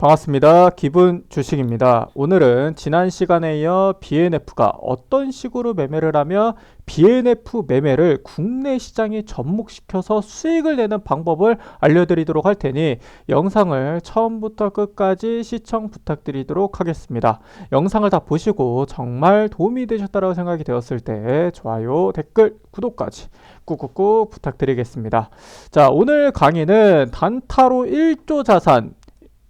반갑습니다. 기분 주식입니다. 오늘은 지난 시간에 이어 BNF가 어떤 식으로 매매를 하며 BNF 매매를 국내 시장에 접목시켜서 수익을 내는 방법을 알려드리도록 할 테니 영상을 처음부터 끝까지 시청 부탁드리도록 하겠습니다. 영상을 다 보시고 정말 도움이 되셨다고 생각이 되었을 때 좋아요, 댓글, 구독까지 꾹꾹꾹 부탁드리겠습니다. 자, 오늘 강의는 단타로 1조 자산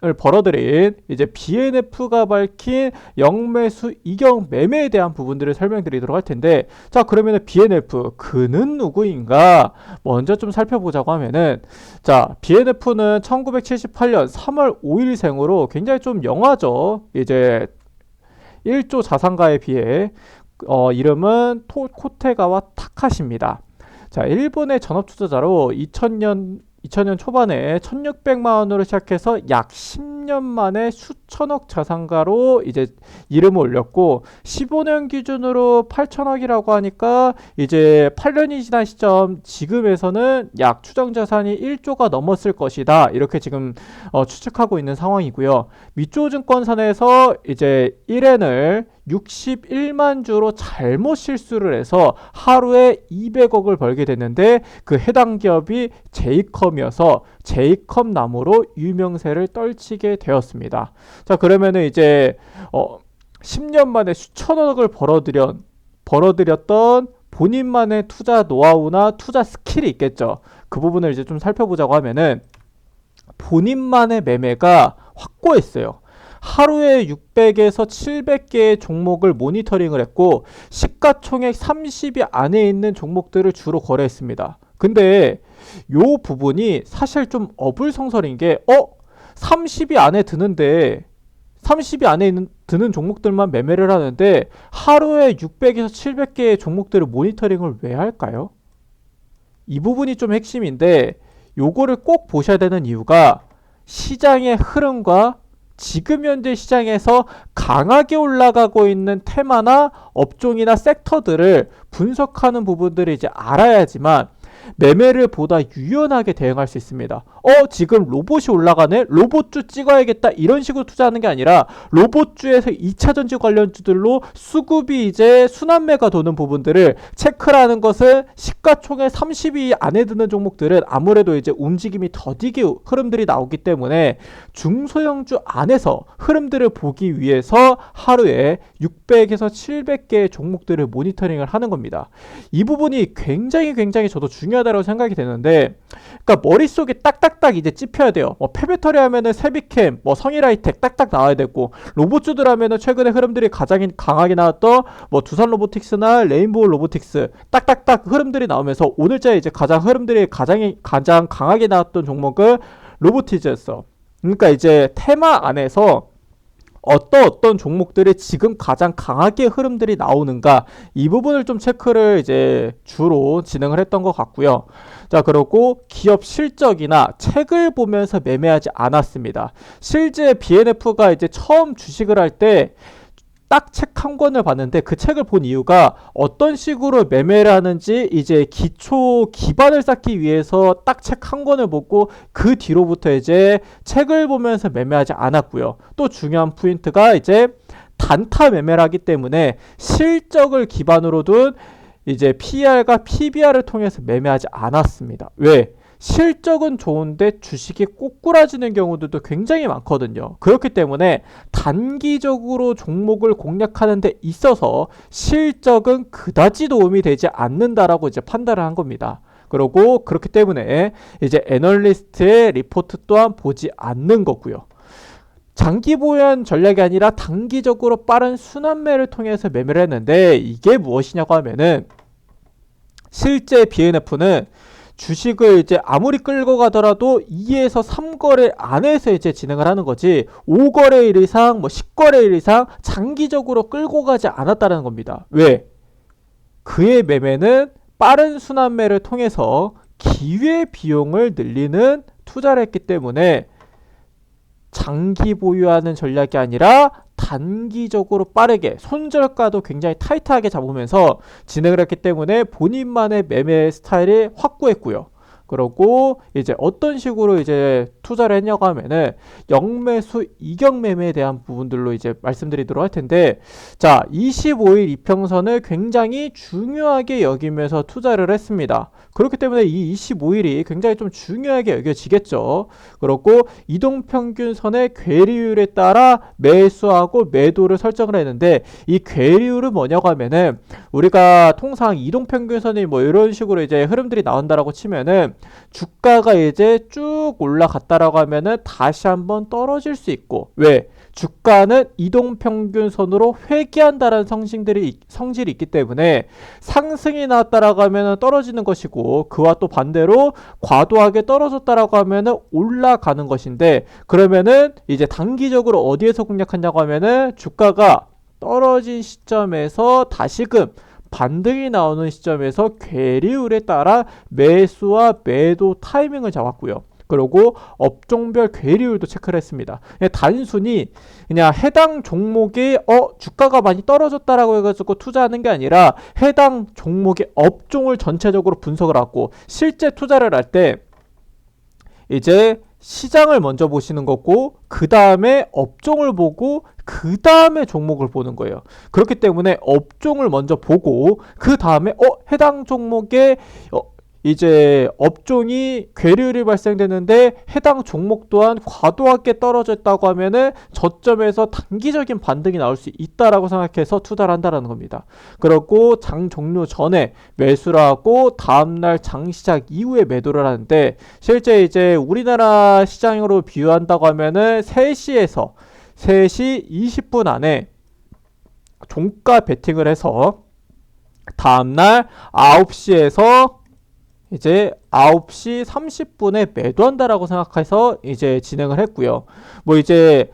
을 벌어들인 이제 BNF가 밝힌 영매수 이경 매매에 대한 부분들을 설명드리도록 할 텐데, 자, 그러면은 BNF 그는 누구인가 먼저 좀 살펴보자고 하면은, 자, BNF는 1978년 3월 5일생으로 굉장히 좀 영하죠. 이제 1조 자산가에 비해 이름은 코테가와 타카시입니다. 자, 일본의 전업투자자로 2000년 초반에 1600만 원으로 시작해서 약 10년 만에 수천억 자산가로 이제 이름을 올렸고, 15년 기준으로 8천억이라고 하니까 이제 8년이 지난 시점 지금에서는 약 추정 자산이 1조가 넘었을 것이다. 이렇게 지금 추측하고 있는 상황이고요. 미쪼 증권사에서 이제 1엔을 61만 주로 잘못 실수를 해서 하루에 200억을 벌게 됐는데, 그 해당 기업이 제이컴이어서 제이컴 나무로 유명세를 떨치게 되었습니다. 자, 그러면은 이제 10년 만에 수천억을 벌어들였던 본인만의 투자 노하우나 투자 스킬이 있겠죠. 그 부분을 이제 좀 살펴보자고 하면은, 본인만의 매매가 확고했어요. 하루에 600에서 700개의 종목을 모니터링을 했고, 시가총액 30위 안에 있는 종목들을 주로 거래했습니다. 근데 요 부분이 사실 좀 어불성설인 게 30위 안에 드는데 30위 안에 드는 종목들만 매매를 하는데 하루에 600에서 700개의 종목들을 모니터링을 왜 할까요? 이 부분이 좀 핵심인데, 요거를 꼭 보셔야 되는 이유가 시장의 흐름과 지금 현재 시장에서 강하게 올라가고 있는 테마나 업종이나 섹터들을 분석하는 부분들을 이제 알아야지만 매매를 보다 유연하게 대응할 수 있습니다. 지금 로봇이 올라가네? 로봇주 찍어야겠다. 이런 식으로 투자하는 게 아니라, 로봇주에서 2차전지 관련주들로 수급이 이제 순환매가 도는 부분들을 체크라는 것은, 시가총액 30위 안에 드는 종목들은 아무래도 이제 움직임이 더디게 흐름들이 나오기 때문에 중소형주 안에서 흐름들을 보기 위해서 하루에 600에서 700개의 종목들을 모니터링을 하는 겁니다. 이 부분이 굉장히 저도 중요하다고 생각이 되는데, 그러니까 머릿속에 딱딱딱 이제 찝혀야 돼요. 페베터리 하면은 세비캠, 성일하이텍 딱딱 나와야 되고, 로봇주들 하면은 최근에 흐름들이 가장 강하게 나왔던 두산 로보틱스나 레인보우 로보틱스 딱딱딱 흐름들이 나오면서, 오늘자 이제 흐름들이 가장 강하게 나왔던 종목은 로보티즈였어. 그러니까 이제 테마 안에서 어떤 종목들이 지금 가장 강하게 흐름들이 나오는가, 이 부분을 좀 체크를 이제 주로 진행을 했던 것 같고요. 자, 그리고 기업 실적이나 책을 보면서 매매하지 않았습니다. 실제 BNF가 이제 처음 주식을 할 때 딱 책 한 권을 봤는데, 그 책을 본 이유가 어떤 식으로 매매를 하는지 이제 기반을 쌓기 위해서 딱 책 한 권을 보고, 그 뒤로부터 이제 책을 보면서 매매하지 않았고요. 또 중요한 포인트가 이제 단타 매매를 하기 때문에 실적을 기반으로 둔 이제 PER과 PBR을 통해서 매매하지 않았습니다. 왜? 실적은 좋은데 주식이 꼬꾸라지는 경우들도 굉장히 많거든요. 그렇기 때문에 단기적으로 종목을 공략하는 데 있어서 실적은 그다지 도움이 되지 않는다라고 이제 판단을 한 겁니다. 그리고 그렇기 때문에 이제 애널리스트의 리포트 또한 보지 않는 거고요. 장기 보유한 전략이 아니라 단기적으로 빠른 순환매를 통해서 매매를 했는데, 이게 무엇이냐고 하면은, 실제 BNF는 주식을 이제 아무리 끌고 가더라도 2에서 3거래 안에서 이제 진행을 하는 거지, 5거래일 이상 10거래일 이상 장기적으로 끌고 가지 않았다는 겁니다. 왜? 그의 매매는 빠른 순환매를 통해서 기회 비용을 늘리는 투자를 했기 때문에 장기 보유하는 전략이 아니라 단기적으로 빠르게, 손절가도 굉장히 타이트하게 잡으면서 진행을 했기 때문에 본인만의 매매 스타일이 확고했고요. 그러고 이제 어떤 식으로 이제 투자를 했냐고 하면은 영매수 이격매매에 대한 부분들로 이제 말씀드리도록 할 텐데, 자, 25일 이평선을 굉장히 중요하게 여기면서 투자를 했습니다. 그렇기 때문에 이 25일이 굉장히 좀 중요하게 여겨지겠죠. 그렇고 이동평균선의 괴리율에 따라 매수하고 매도를 설정을 했는데, 이 괴리율은 뭐냐고 하면은 우리가 통상 이동평균선이 뭐 이런 식으로 이제 흐름들이 나온다라고 치면은 주가가 이제 쭉 올라갔다라고 하면은 다시 한번 떨어질 수 있고, 왜? 주가는 이동평균선으로 회귀한다라는 성질이 있기 때문에 상승이 나왔다라고 하면은 떨어지는 것이고, 그와 또 반대로 과도하게 떨어졌다라고 하면은 올라가는 것인데, 그러면은 이제 단기적으로 어디에서 공략하냐고 하면은 주가가 떨어진 시점에서 다시금 반등이 나오는 시점에서 괴리율에 따라 매수와 매도 타이밍을 잡았고요. 그리고 업종별 괴리율도 체크를 했습니다. 그냥 단순히 그냥 해당 종목이 주가가 많이 떨어졌다라고 해가지고 투자하는 게 아니라 해당 종목의 업종을 전체적으로 분석을 하고, 실제 투자를 할 때 이제 시장을 먼저 보시는 거고, 그 다음에 업종을 보고, 그 다음에 종목을 보는 거예요. 그렇기 때문에 업종을 먼저 보고, 그 다음에 해당 종목의 이제 업종이 괴리율이 발생되는데 해당 종목 또한 과도하게 떨어졌다고 하면은 저점에서 단기적인 반등이 나올 수 있다라고 생각해서 투자를 한다라는 겁니다. 그리고 장 종료 전에 매수를 하고 다음날 장 시작 이후에 매도를 하는데, 실제 이제 우리나라 시장으로 비유한다고 하면은 3시 20분 안에 종가 베팅을 해서 다음날 9시에서 이제 9시 30분에 매도한다라고 생각해서 이제 진행을 했고요. 뭐 이제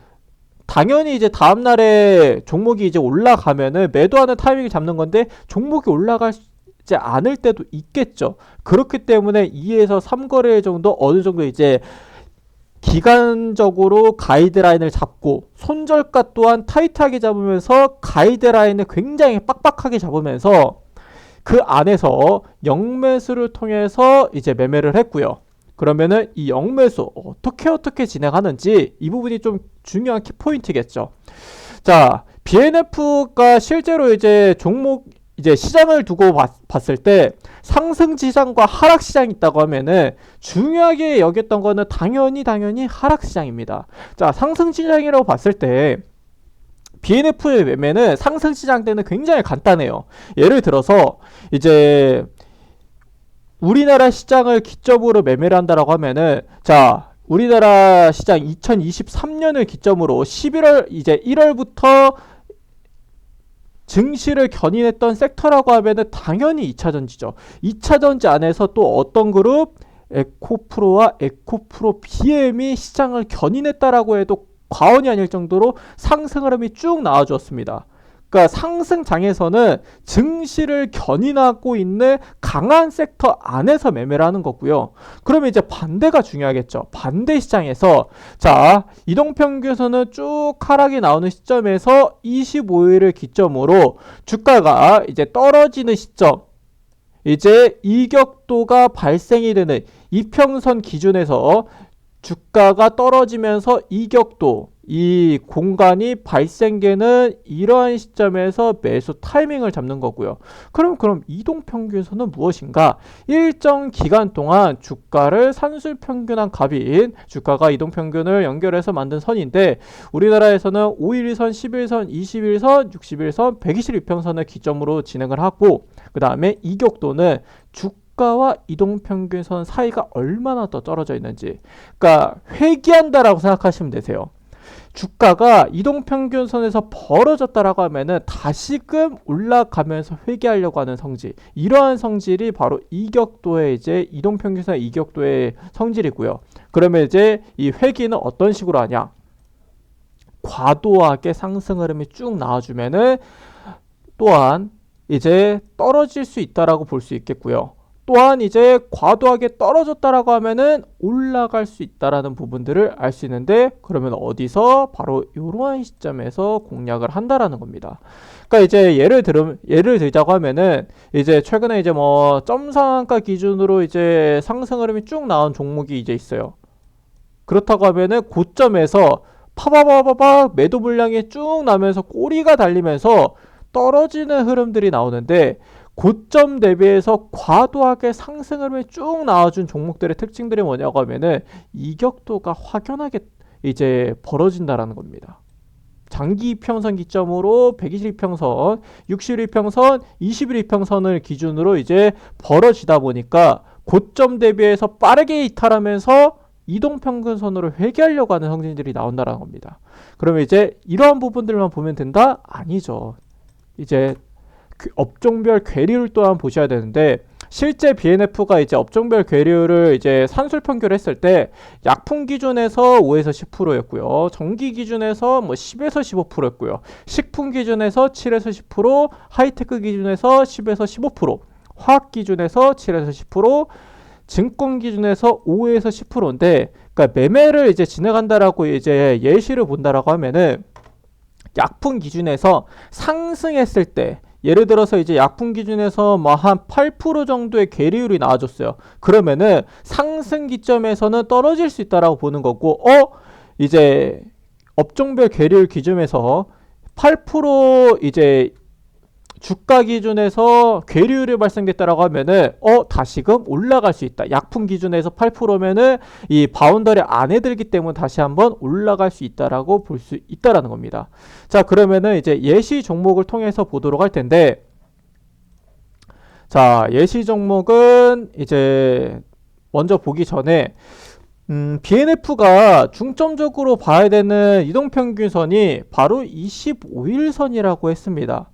당연히 이제 다음날에 종목이 이제 올라가면은 매도하는 타이밍을 잡는 건데, 종목이 올라가지 않을 때도 있겠죠. 그렇기 때문에 2에서 3거래 정도 어느 정도 이제 기간적으로 가이드라인을 잡고, 손절가 또한 타이트하게 잡으면서 가이드라인을 굉장히 빡빡하게 잡으면서 그 안에서 영매수를 통해서 이제 매매를 했고요. 그러면은 이 영매수 어떻게 진행하는지, 이 부분이 좀 중요한 키포인트겠죠. 자, BNF가 실제로 이제 종목 이제 시장을 두고 봤을 때 상승 시장과 하락 시장이 있다고 하면은 중요하게 여겼던 거는 당연히 하락 시장입니다. 자, 상승 시장이라고 봤을 때 BNF의 매매는 상승 시장 때는 굉장히 간단해요. 예를 들어서 이제 우리나라 시장을 기점으로 매매를 한다라고 하면은, 자, 우리나라 시장 2023년을 기점으로 11월 이제 1월부터 증시를 견인했던 섹터라고 하면은 당연히 2차전지죠. 2차전지 안에서 또 어떤 그룹? 에코프로와 에코프로 BM이 시장을 견인했다라고 해도 과언이 아닐 정도로 상승 흐름이 쭉 나와주었습니다. 그러니까 상승장에서는 증시를 견인하고 있는 강한 섹터 안에서 매매를 하는 거고요. 그러면 이제 반대가 중요하겠죠. 반대 시장에서, 자, 이동평균선은 쭉 하락이 나오는 시점에서 25일을 기점으로 주가가 이제 떨어지는 시점, 이제 이격도가 발생이 되는 이평선 기준에서 주가가 떨어지면서 이격도, 이 공간이 발생되는 이러한 시점에서 매수 타이밍을 잡는 거고요. 그럼 이동평균선은 무엇인가? 일정 기간 동안 주가를 산술평균한 값인 주가가 이동평균을 연결해서 만든 선인데, 우리나라에서는 5일선, 10일선, 20일선, 60일선, 120일평선을 기점으로 진행을 하고, 그 다음에 이격도는 주가와 이동평균선 사이가 얼마나 더 떨어져 있는지, 그러니까 회귀한다라고 생각하시면 되세요. 주가가 이동평균선에서 벌어졌다라고 하면은 다시금 올라가면서 회귀하려고 하는 성질, 이러한 성질이 바로 이격도의 이제 이동평균선 이격도의 성질이고요. 그러면 이제 이 회귀는 어떤 식으로 하냐? 과도하게 상승 흐름이 쭉 나와주면은 또한 이제 떨어질 수 있다라고 볼 수 있겠고요. 또한 이제 과도하게 떨어졌다라고 하면은 올라갈 수 있다라는 부분들을 알 수 있는데, 그러면 어디서? 바로 이러한 시점에서 공략을 한다라는 겁니다. 그러니까 이제 예를 들자고 하면은 이제 최근에 이제 뭐 점상한가 기준으로 이제 상승 흐름이 쭉 나온 종목이 이제 있어요. 그렇다고 하면은 고점에서 파바바바바 매도 물량이 쭉 나면서 꼬리가 달리면서 떨어지는 흐름들이 나오는데, 고점 대비해서 과도하게 상승 흐름이 쭉 나와준 종목들의 특징들이 뭐냐고 하면은 이격도가 확연하게 이제 벌어진다라는 겁니다. 장기 이평선 기점으로 120 이평선, 60 이평선, 20일 이평선을 기준으로 이제 벌어지다 보니까 고점 대비해서 빠르게 이탈하면서 이동평균선으로 회귀하려고 하는 성질들이 나온다는 겁니다. 그러면 이제 이러한 부분들만 보면 된다? 아니죠. 이제 업종별 괴리율 또한 보셔야 되는데, 실제 BNF가 이제 업종별 괴리율을 이제 산술평균을 했을 때 약품 기준에서 5에서 10%였고요. 전기 기준에서 뭐 10에서 15%였고요. 식품 기준에서 7에서 10%, 하이테크 기준에서 10에서 15%, 화학 기준에서 7에서 10%, 증권 기준에서 5에서 10%인데, 그러니까 매매를 이제 진행한다라고 이제 예시를 본다라고 하면은 약품 기준에서 상승했을 때, 예를 들어서 이제 약품 기준에서 뭐 한 8% 정도의 괴리율이 나와줬어요. 그러면은 상승 기점에서는 떨어질 수 있다라고 보는 거고, 이제 업종별 괴리율 기준에서 8% 이제 주가 기준에서 괴리율이 발생됐다라고 하면은 다시금 올라갈 수 있다. 약품 기준에서 8%면은 이 바운더리 안에 들기 때문에 다시 한번 올라갈 수 있다라고 볼 수 있다라는 겁니다. 자, 그러면은 이제 예시 종목을 통해서 보도록 할 텐데, 자, 예시 종목은 이제 먼저 보기 전에 BNF가 중점적으로 봐야 되는 이동평균선이 바로 25일선이라고 했습니다.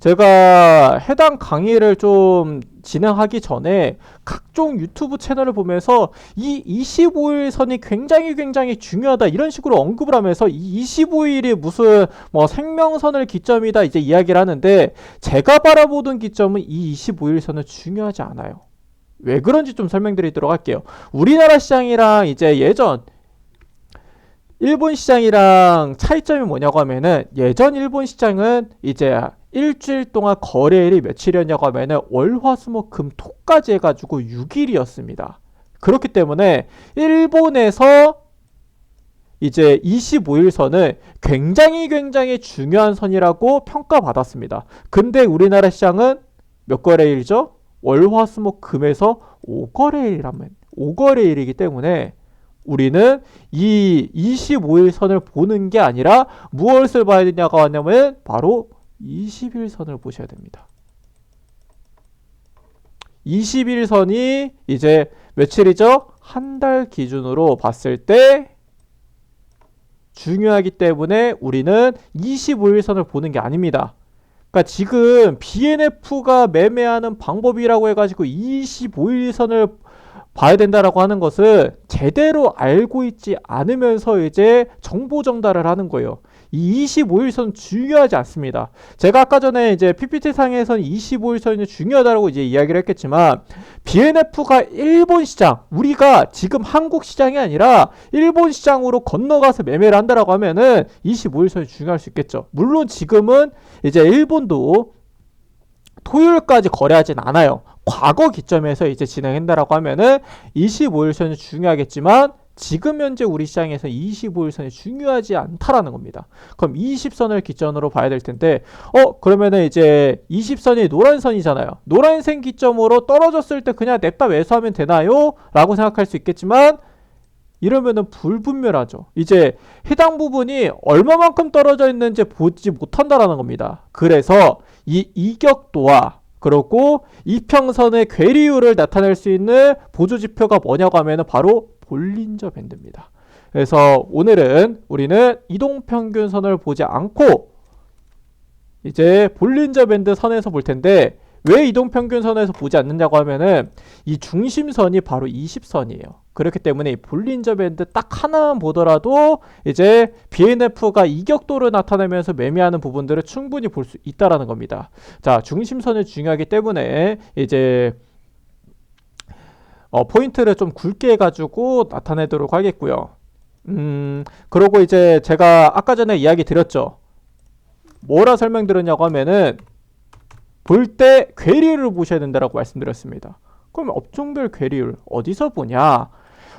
제가 해당 강의를 좀 진행하기 전에 각종 유튜브 채널을 보면서 이 25일선이 굉장히 중요하다 이런 식으로 언급을 하면서 이 25일이 무슨 뭐 생명선을 기점이다 이제 이야기를 하는데, 제가 바라보던 기점은 이 25일선은 중요하지 않아요. 왜 그런지 좀 설명드리도록 할게요. 우리나라 시장이랑 이제 예전 일본 시장이랑 차이점이 뭐냐고 하면은, 예전 일본 시장은 이제 일주일 동안 거래일이 며칠이었냐고 하면은 월화수목금토까지 해가지고 6일이었습니다. 그렇기 때문에 일본에서 이제 25일선을 굉장히 중요한 선이라고 평가받았습니다. 근데 우리나라 시장은 몇 거래일이죠? 월화수목금에서 5거래일이기 때문에 우리는 이 25일선을 보는 게 아니라 무엇을 봐야 되냐고 하냐면 바로 20일선을 보셔야 됩니다. 20일선이 이제 며칠이죠? 한 달 기준으로 봤을 때 중요하기 때문에 우리는 25일선을 보는 게 아닙니다. 그러니까 지금 BNF가 매매하는 방법이라고 해가지고 25일선을 봐야 된다라고 하는 것은 제대로 알고 있지 않으면서 이제 정보 전달을 하는 거예요. 이 25일선 중요하지 않습니다. 제가 아까 전에 이제 PPT상에서는 25일선이 중요하다고 이제 이야기를 했겠지만, BNF가 일본 시장, 우리가 지금 한국 시장이 아니라 일본 시장으로 건너가서 매매를 한다라고 하면은 25일선이 중요할 수 있겠죠. 물론 지금은 이제 일본도 토요일까지 거래하진 않아요. 과거 기점에서 이제 진행한다라고 하면은 25일선이 중요하겠지만, 지금 현재 우리 시장에서 25일선이 중요하지 않다라는 겁니다. 그럼 20선을 기점으로 봐야 될 텐데, 그러면은 이제 20선이 노란선이잖아요. 노란색 기점으로 떨어졌을 때 그냥 냅다 매수하면 되나요? 라고 생각할 수 있겠지만, 이러면은 불분명하죠. 이제 해당 부분이 얼마만큼 떨어져 있는지 보지 못한다라는 겁니다. 그래서 이 이격도와 그리고 이평선의 괴리율을 나타낼 수 있는 보조지표가 뭐냐고 하면은 바로 볼린저 밴드입니다. 그래서 오늘은 우리는 이동평균선을 보지 않고 이제 볼린저 밴드 선에서 볼 텐데, 왜 이동평균선에서 보지 않느냐고 하면은 이 중심선이 바로 20선이에요. 그렇기 때문에 이 볼린저 밴드 딱 하나만 보더라도 이제 BNF가 이격도를 나타내면서 매매하는 부분들을 충분히 볼 수 있다라는 겁니다. 자, 중심선이 중요하기 때문에 이제 포인트를 좀 굵게 해가지고 나타내도록 하겠고요. 그러고 이제 제가 아까 전에 이야기 드렸죠. 뭐라 설명드렸냐고 하면은 볼 때 괴리율을 보셔야 된다라고 말씀드렸습니다. 그럼 업종별 괴리율 어디서 보냐?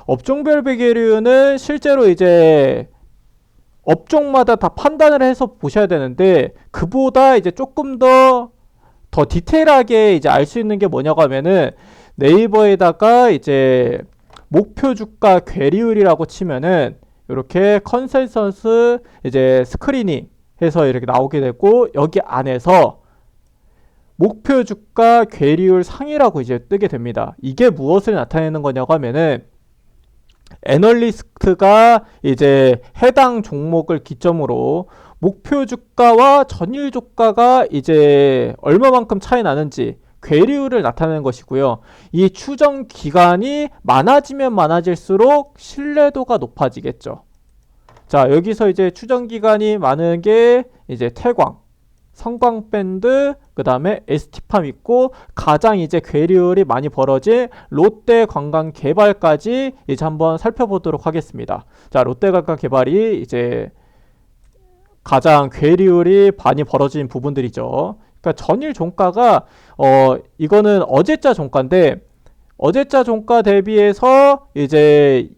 업종별 괴리율은 실제로 이제 업종마다 다 판단을 해서 보셔야 되는데 그보다 이제 조금 더 디테일하게 이제 알 수 있는 게 뭐냐고 하면은 네이버에다가 이제 목표 주가 괴리율이라고 치면은 이렇게 컨센서스 이제 스크리닝 해서 이렇게 나오게 되고 여기 안에서 목표 주가 괴리율 상이라고 이제 뜨게 됩니다. 이게 무엇을 나타내는 거냐고 하면은 애널리스트가 이제 해당 종목을 기점으로 목표 주가와 전일 주가가 이제 얼마만큼 차이 나는지 괴리율을 나타내는 것이고요. 이 추정 기간이 많아지면 많아질수록 신뢰도가 높아지겠죠. 자, 여기서 이제 추정 기간이 많은 게 이제 태광, 성광밴드, 그 다음에 ST팜 있고 가장 이제 괴리율이 많이 벌어진 롯데관광개발까지 이제 한번 살펴보도록 하겠습니다. 자, 롯데관광개발이 이제 가장 괴리율이 많이 벌어진 부분들이죠. 그러니까 전일 종가가 이거는 어제자 종가인데 어제자 종가 대비해서 이제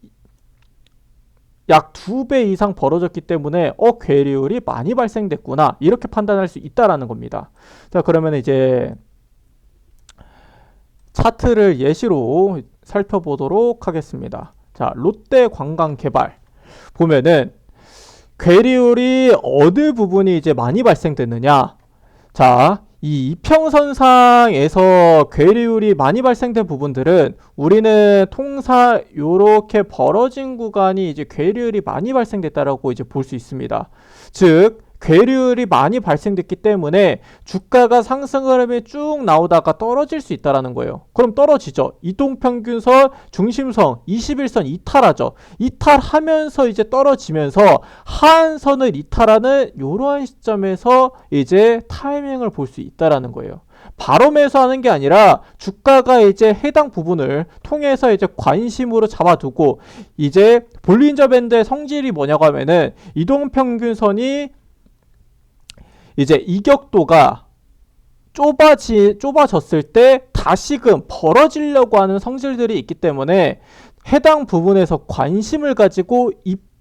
약 2배 이상 벌어졌기 때문에 괴리율이 많이 발생됐구나 이렇게 판단할 수 있다라는 겁니다. 자, 그러면 이제 차트를 예시로 살펴보도록 하겠습니다. 자, 롯데관광개발 보면은 괴리율이 어느 부분이 이제 많이 발생됐느냐. 자, 이 이평선상에서 괴리율이 많이 발생된 부분들은 우리는 통상 요렇게 벌어진 구간이 이제 괴리율이 많이 발생됐다라고 이제 볼 수 있습니다. 즉 괴리율이 많이 발생됐기 때문에 주가가 상승 흐름이 쭉 나오다가 떨어질 수 있다라는 거예요. 그럼 떨어지죠. 이동평균선, 중심선, 21선 이탈하죠. 이탈하면서 이제 떨어지면서 하한선을 이탈하는 이러한 시점에서 이제 타이밍을 볼 수 있다라는 거예요. 바로 매수하는 게 아니라 주가가 이제 해당 부분을 통해서 이제 관심으로 잡아두고 이제 볼린저 밴드의 성질이 뭐냐고 하면은 이동평균선이 이제 이격도가 좁아졌을 때 다시금 벌어지려고 하는 성질들이 있기 때문에 해당 부분에서 관심을 가지고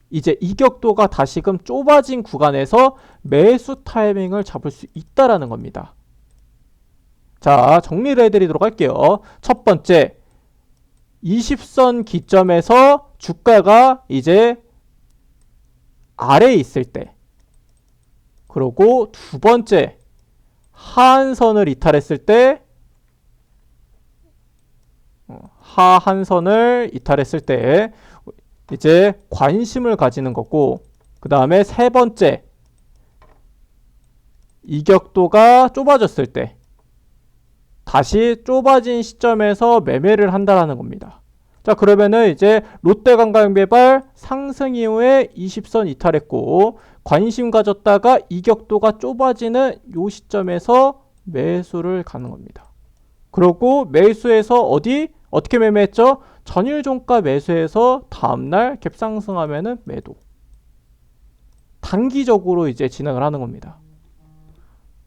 이제 이격도가 다시금 좁아진 구간에서 매수 타이밍을 잡을 수 있다라는 겁니다. 자, 정리를 해드리도록 할게요. 첫 번째, 20선 기점에서 주가가 이제 아래에 있을 때, 그리고 두 번째, 하한선을 이탈했을 때, 이제 관심을 가지는 거고, 그 다음에 세 번째, 이격도가 좁아졌을 때 다시 좁아진 시점에서 매매를 한다라는 겁니다. 자, 그러면은 이제 롯데관광개발 상승 이후에 20선 이탈했고 관심 가졌다가 이격도가 좁아지는 요 시점에서 매수를 가는 겁니다. 그리고 매수해서 어떻게 매매했죠? 전일 종가 매수해서 다음날 갭상승하면은 매도. 단기적으로 이제 진행을 하는 겁니다.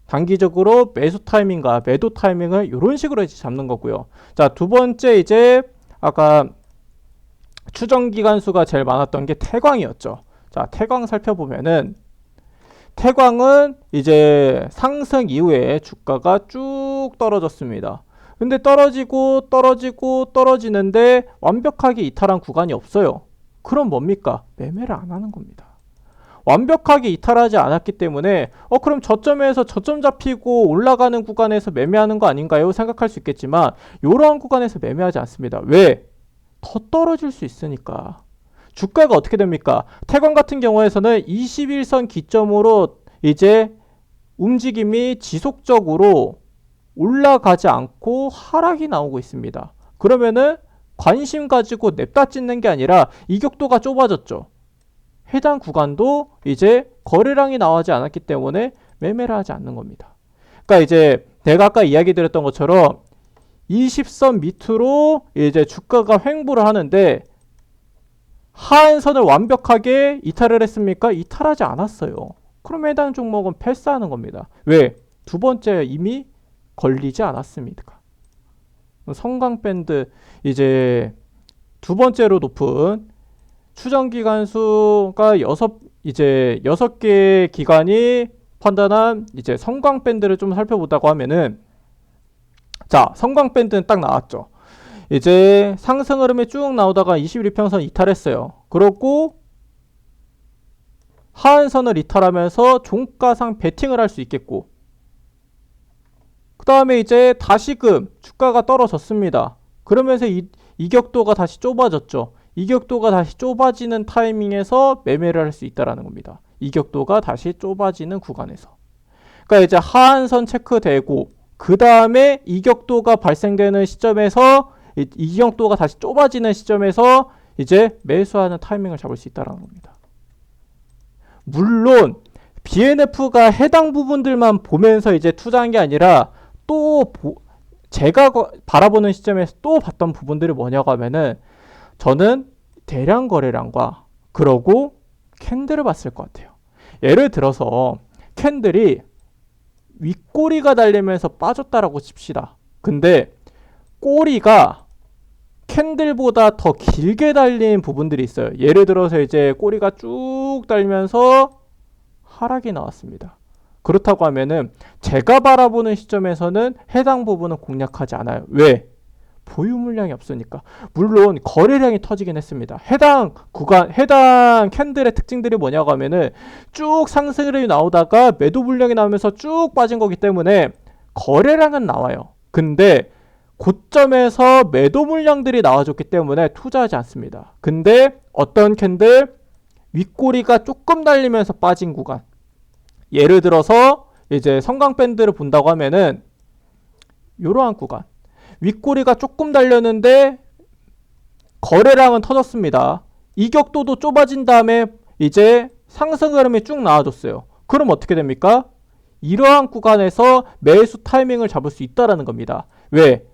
단기적으로 매수 타이밍과 매도 타이밍을 이런 식으로 이제 잡는 거고요. 자, 두 번째 이제 아까 추정 기간수가 제일 많았던 게 태광이었죠. 자, 태광 살펴보면은 태광은 이제 상승 이후에 주가가 쭉 떨어졌습니다. 근데 떨어지는데 완벽하게 이탈한 구간이 없어요. 그럼 뭡니까? 매매를 안 하는 겁니다. 완벽하게 이탈하지 않았기 때문에 그럼 저점에서 저점 잡히고 올라가는 구간에서 매매하는 거 아닌가요? 생각할 수 있겠지만 이러한 구간에서 매매하지 않습니다. 왜? 더 떨어질 수 있으니까. 주가가 어떻게 됩니까? 태광 같은 경우에서는 21선 기점으로 이제 움직임이 지속적으로 올라가지 않고 하락이 나오고 있습니다. 그러면은 관심 가지고 냅다 찢는 게 아니라 이격도가 좁아졌죠. 해당 구간도 이제 거래량이 나오지 않았기 때문에 매매를 하지 않는 겁니다. 그러니까 이제 내가 아까 이야기 드렸던 것처럼 20선 밑으로 이제 주가가 횡보를 하는데 하한선을 완벽하게 이탈을 했습니까? 이탈하지 않았어요. 그럼 해당 종목은 패스하는 겁니다. 왜? 두 번째 이미 걸리지 않았습니까? 성광밴드 이제 두 번째로 높은 추정기간수가 이제 6개의 기관이 판단한 이제 성광밴드를 좀 살펴보자고 하면은, 자, 성광밴드는 딱 나왔죠. 이제 상승 흐름이 쭉 나오다가 21평선 이탈했어요. 그러고 하한선을 이탈하면서 종가상 베팅을 할 수 있겠고, 그 다음에 이제 다시금 주가가 떨어졌습니다. 그러면서 이격도가 다시 좁아졌죠. 이격도가 다시 좁아지는 타이밍에서 매매를 할 수 있다는 겁니다. 이격도가 다시 좁아지는 구간에서. 그러니까 이제 하한선 체크되고 그 다음에 이격도가 발생되는 시점에서, 이격도가 다시 좁아지는 시점에서 이제 매수하는 타이밍을 잡을 수 있다는 겁니다. 물론 BNF가 해당 부분들만 보면서 이제 투자한 게 아니라 또 제가 바라보는 시점에서 또 봤던 부분들이 뭐냐고 하면은, 저는 대량 거래량과 그러고 캔들을 봤을 것 같아요. 예를 들어서 캔들이 윗꼬리가 달리면서 빠졌다라고 칩시다. 근데 꼬리가 캔들보다 더 길게 달린 부분들이 있어요. 예를 들어서 이제 꼬리가 쭉 달리면서 하락이 나왔습니다. 그렇다고 하면은 제가 바라보는 시점에서는 해당 부분은 공략하지 않아요. 왜? 보유 물량이 없으니까. 물론 거래량이 터지긴 했습니다. 해당 구간, 해당 캔들의 특징들이 뭐냐고 하면은 쭉 상승이 나오다가 매도 물량이 나오면서 쭉 빠진 거기 때문에 거래량은 나와요. 근데 고점에서 매도 물량들이 나와줬기 때문에 투자하지 않습니다. 근데 어떤 캔들 윗꼬리가 조금 달리면서 빠진 구간, 예를 들어서 이제 성광밴드를 본다고 하면은 이러한 구간, 윗꼬리가 조금 달렸는데 거래량은 터졌습니다. 이격도도 좁아진 다음에 이제 상승 흐름이 쭉 나와줬어요. 그럼 어떻게 됩니까? 이러한 구간에서 매수 타이밍을 잡을 수 있다는 겁니다. 왜?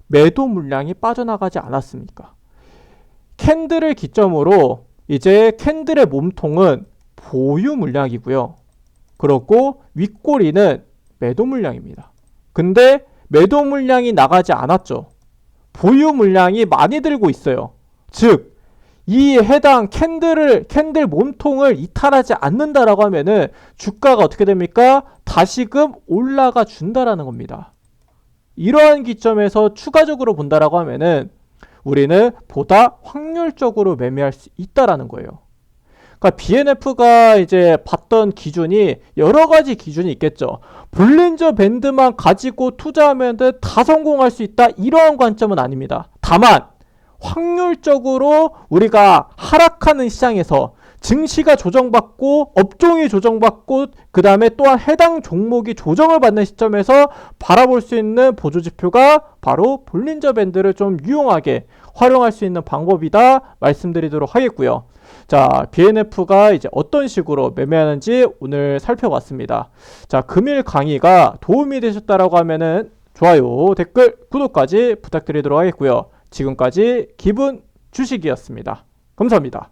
매도 물량이 빠져나가지 않았습니까? 캔들을 기점으로 이제 캔들의 몸통은 보유 물량이고요. 그렇고 윗꼬리는 매도 물량입니다. 근데 매도 물량이 나가지 않았죠. 보유 물량이 많이 들고 있어요. 즉, 이 해당 캔들 몸통을 이탈하지 않는다라고 하면은 주가가 어떻게 됩니까? 다시금 올라가 준다라는 겁니다. 이러한 기점에서 추가적으로 본다라고 하면은 우리는 보다 확률적으로 매매할 수 있다라는 거예요. 그러니까 BNF가 이제 봤던 기준이 여러 가지 기준이 있겠죠. 볼린저 밴드만 가지고 투자하면 다 성공할 수 있다, 이러한 관점은 아닙니다. 다만 확률적으로 우리가 하락하는 시장에서 증시가 조정받고 업종이 조정받고 그 다음에 또한 해당 종목이 조정을 받는 시점에서 바라볼 수 있는 보조지표가 바로 볼린저 밴드를 좀 유용하게 활용할 수 있는 방법이다 말씀드리도록 하겠고요. 자, BNF가 이제 어떤 식으로 매매하는지 오늘 살펴봤습니다. 자, 금일 강의가 도움이 되셨다라고 하면은 좋아요, 댓글, 구독까지 부탁드리도록 하겠고요. 지금까지 기분 주식이었습니다. 감사합니다.